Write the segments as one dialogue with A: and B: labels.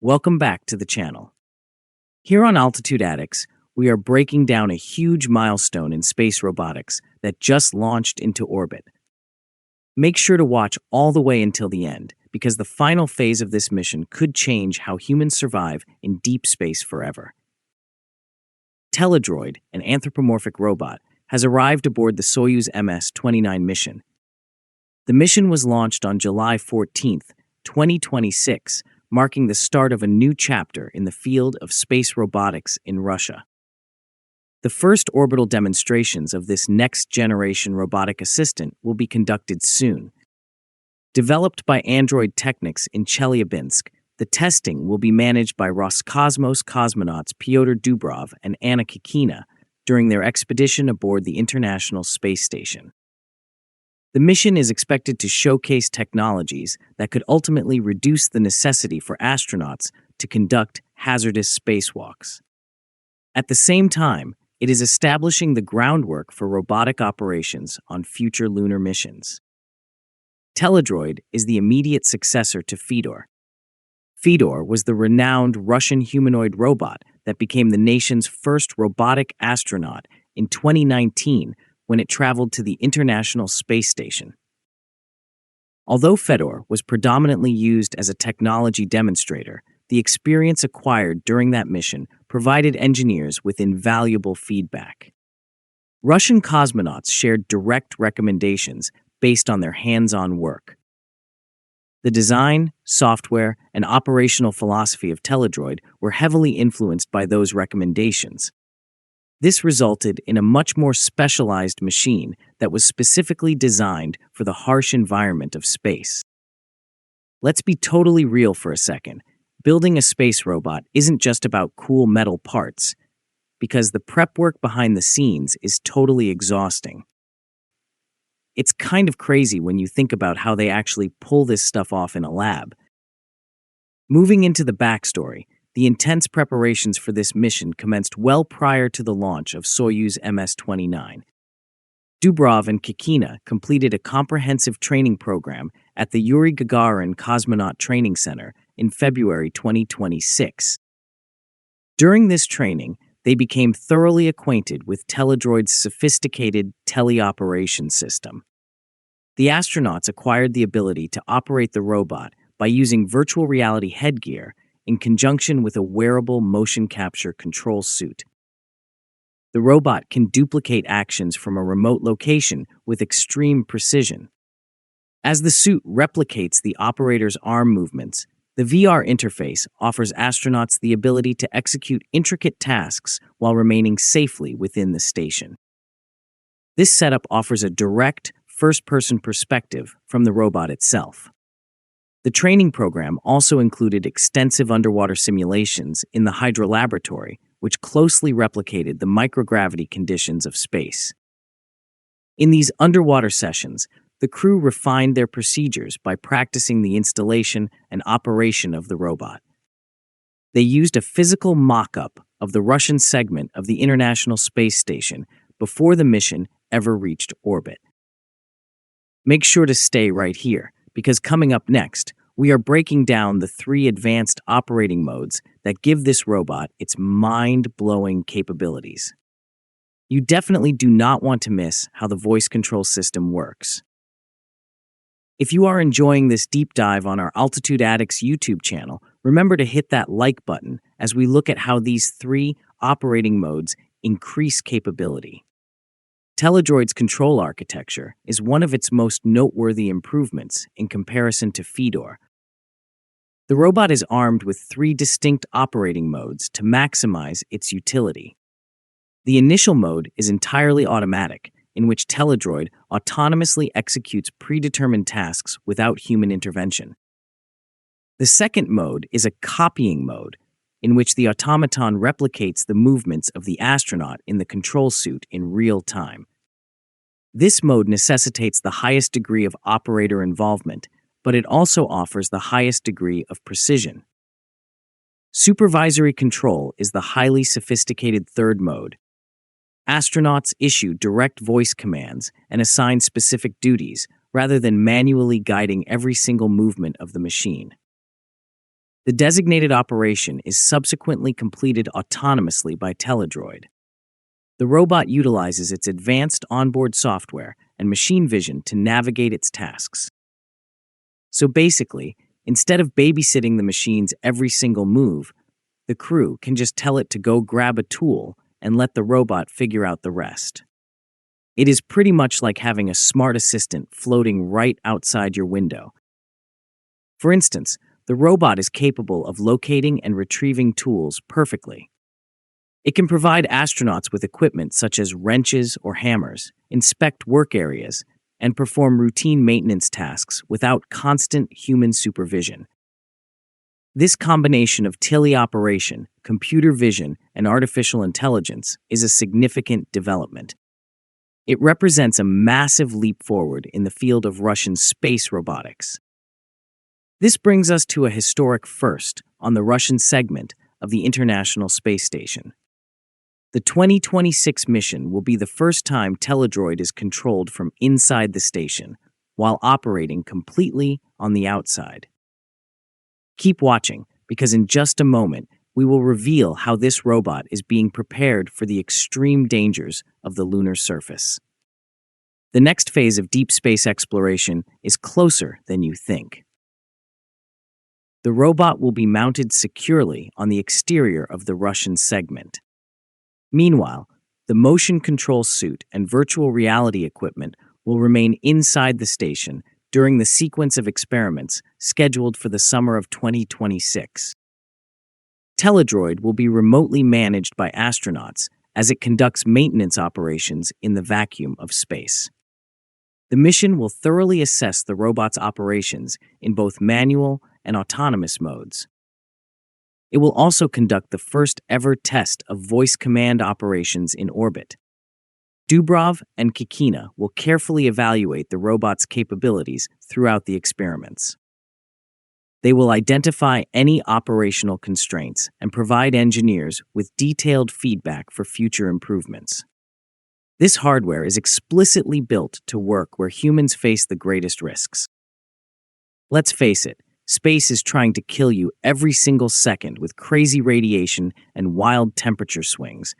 A: Welcome back to the channel. Here on Altitude Addicts, we are breaking down a huge milestone in space robotics that just launched into orbit. Make sure to watch all the way until the end, because the final phase of this mission could change how humans survive in deep space forever. Teledroid, an anthropomorphic robot, has arrived aboard the Soyuz MS-29 mission. The mission was launched on July 14, 2026, marking the start of a new chapter in the field of space robotics in Russia. The first orbital demonstrations of this next-generation robotic assistant will be conducted soon. Developed by Android Technics in Chelyabinsk, the testing will be managed by Roscosmos cosmonauts Pyotr Dubrov and Anna Kikina during their expedition aboard the International Space Station. The mission is expected to showcase technologies that could ultimately reduce the necessity for astronauts to conduct hazardous spacewalks. At the same time, it is establishing the groundwork for robotic operations on future lunar missions. Teledroid is the immediate successor to Fedor. Fedor was the renowned Russian humanoid robot that became the nation's first robotic astronaut in 2019 when it traveled to the International Space Station. Although Fedor was predominantly used as a technology demonstrator, the experience acquired during that mission provided engineers with invaluable feedback. Russian cosmonauts shared direct recommendations based on their hands-on work. The design, software, and operational philosophy of Teledroid were heavily influenced by those recommendations. This resulted in a much more specialized machine that was specifically designed for the harsh environment of space. Let's be totally real for a second. Building a space robot isn't just about cool metal parts, because the prep work behind the scenes is totally exhausting. It's kind of crazy when you think about how they actually pull this stuff off in a lab. Moving into the backstory, the intense preparations for this mission commenced well prior to the launch of Soyuz MS-29. Dubrov and Kikina completed a comprehensive training program at the Yuri Gagarin Cosmonaut Training Center in February 2026. During this training, they became thoroughly acquainted with Teledroid's sophisticated teleoperation system. The astronauts acquired the ability to operate the robot by using virtual reality headgear in conjunction with a wearable motion capture control suit. The robot can duplicate actions from a remote location with extreme precision. As the suit replicates the operator's arm movements, the VR interface offers astronauts the ability to execute intricate tasks while remaining safely within the station. This setup offers a direct, first-person perspective from the robot itself. The training program also included extensive underwater simulations in the hydrolaboratory, which closely replicated the microgravity conditions of space. In these underwater sessions, the crew refined their procedures by practicing the installation and operation of the robot. They used a physical mock-up of the Russian segment of the International Space Station before the mission ever reached orbit. Make sure to stay right here, because coming up next, we are breaking down the 3 advanced operating modes that give this robot its mind-blowing capabilities. You definitely do not want to miss how the voice control system works. If you are enjoying this deep dive on our Altitude Addicts YouTube channel, remember to hit that like button as we look at how these 3 operating modes increase capability. Teledroid's control architecture is one of its most noteworthy improvements in comparison to Fedor. The robot is armed with 3 distinct operating modes to maximize its utility. The initial mode is entirely automatic, in which Teledroid autonomously executes predetermined tasks without human intervention. The second mode is a copying mode, in which the automaton replicates the movements of the astronaut in the control suit in real time. This mode necessitates the highest degree of operator involvement, but it also offers the highest degree of precision. Supervisory control is the highly sophisticated third mode. Astronauts issue direct voice commands and assign specific duties, rather than manually guiding every single movement of the machine. The designated operation is subsequently completed autonomously by Teledroid. The robot utilizes its advanced onboard software and machine vision to navigate its tasks. So basically, instead of babysitting the machine's every single move, the crew can just tell it to go grab a tool and let the robot figure out the rest. It is pretty much like having a smart assistant floating right outside your window. For instance, the robot is capable of locating and retrieving tools perfectly. It can provide astronauts with equipment such as wrenches or hammers, inspect work areas, and perform routine maintenance tasks without constant human supervision. This combination of teleoperation, computer vision, and artificial intelligence is a significant development. It represents a massive leap forward in the field of Russian space robotics. This brings us to a historic first on the Russian segment of the International Space Station. The 2026 mission will be the first time Teledroid is controlled from inside the station, while operating completely on the outside. Keep watching, because in just a moment, we will reveal how this robot is being prepared for the extreme dangers of the lunar surface. The next phase of deep space exploration is closer than you think. The robot will be mounted securely on the exterior of the Russian segment. Meanwhile, the motion control suit and virtual reality equipment will remain inside the station during the sequence of experiments scheduled for the summer of 2026. Teledroid will be remotely managed by astronauts as it conducts maintenance operations in the vacuum of space. The mission will thoroughly assess the robot's operations in both manual and autonomous modes. It will also conduct the first ever test of voice command operations in orbit. Dubrov and Kikina will carefully evaluate the robot's capabilities throughout the experiments. They will identify any operational constraints and provide engineers with detailed feedback for future improvements. This hardware is explicitly built to work where humans face the greatest risks. Let's face it, space is trying to kill you every single second with crazy radiation and wild temperature swings.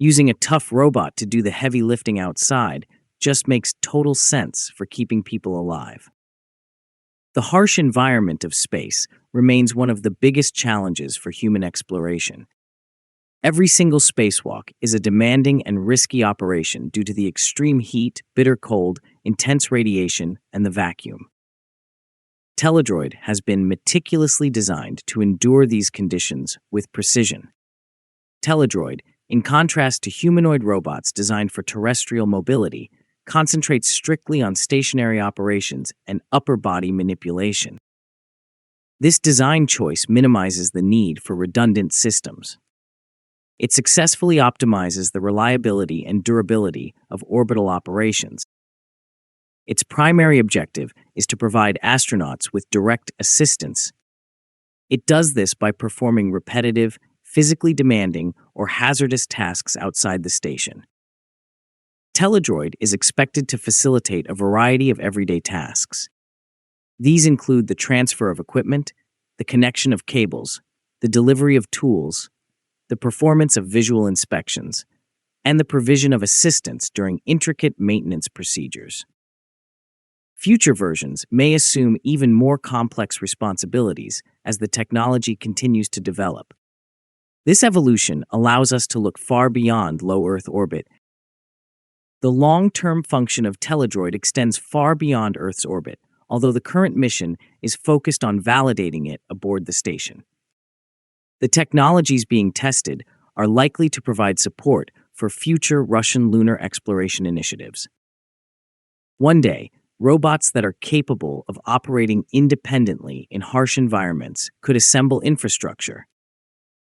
A: Using a tough robot to do the heavy lifting outside just makes total sense for keeping people alive. The harsh environment of space remains one of the biggest challenges for human exploration. Every single spacewalk is a demanding and risky operation due to the extreme heat, bitter cold, intense radiation, and the vacuum. Teledroid has been meticulously designed to endure these conditions with precision. Teledroid, in contrast to humanoid robots designed for terrestrial mobility, concentrates strictly on stationary operations and upper body manipulation. This design choice minimizes the need for redundant systems. It successfully optimizes the reliability and durability of orbital operations. Its primary objective is to provide astronauts with direct assistance. It does this by performing repetitive, physically demanding, or hazardous tasks outside the station. Teledroid is expected to facilitate a variety of everyday tasks. These include the transfer of equipment, the connection of cables, the delivery of tools, the performance of visual inspections, and the provision of assistance during intricate maintenance procedures. Future versions may assume even more complex responsibilities as the technology continues to develop. This evolution allows us to look far beyond low Earth orbit. The long-term function of Teledroid extends far beyond Earth's orbit, although the current mission is focused on validating it aboard the station. The technologies being tested are likely to provide support for future Russian lunar exploration initiatives. One day, robots that are capable of operating independently in harsh environments could assemble infrastructure.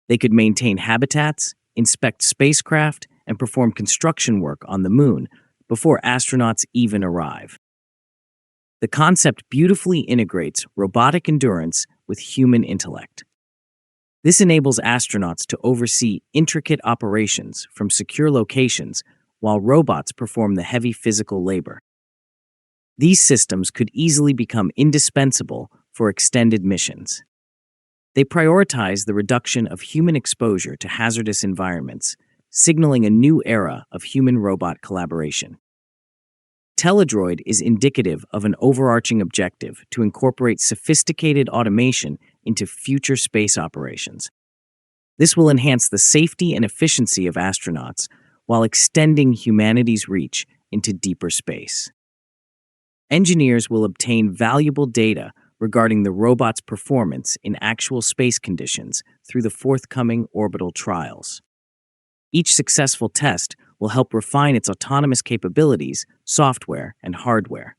A: They could maintain habitats, inspect spacecraft, and perform construction work on the moon before astronauts even arrive. The concept beautifully integrates robotic endurance with human intellect. This enables astronauts to oversee intricate operations from secure locations while robots perform the heavy physical labor. These systems could easily become indispensable for extended missions. They prioritize the reduction of human exposure to hazardous environments, signaling a new era of human-robot collaboration. Teledroid is indicative of an overarching objective to incorporate sophisticated automation into future space operations. This will enhance the safety and efficiency of astronauts while extending humanity's reach into deeper space. Engineers will obtain valuable data regarding the robot's performance in actual space conditions through the forthcoming orbital trials. Each successful test will help refine its autonomous capabilities, software, and hardware.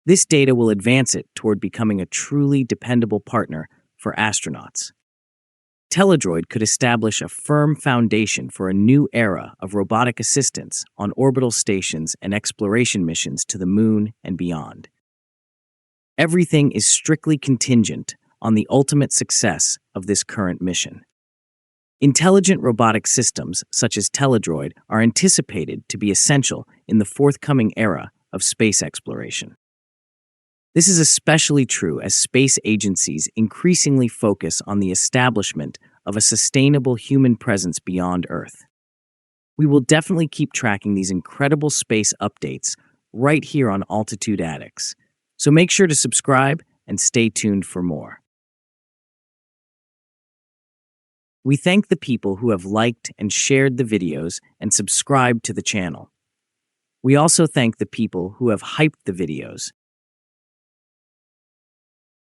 A: This data will advance it toward becoming a truly dependable partner for astronauts. Teledroid could establish a firm foundation for a new era of robotic assistance on orbital stations and exploration missions to the moon and beyond. Everything is strictly contingent on the ultimate success of this current mission. Intelligent robotic systems such as Teledroid are anticipated to be essential in the forthcoming era of space exploration. This is especially true as space agencies increasingly focus on the establishment of a sustainable human presence beyond Earth. We will definitely keep tracking these incredible space updates right here on Altitude Addicts, so make sure to subscribe and stay tuned for more. We thank the people who have liked and shared the videos and subscribed to the channel. We also thank the people who have hyped the videos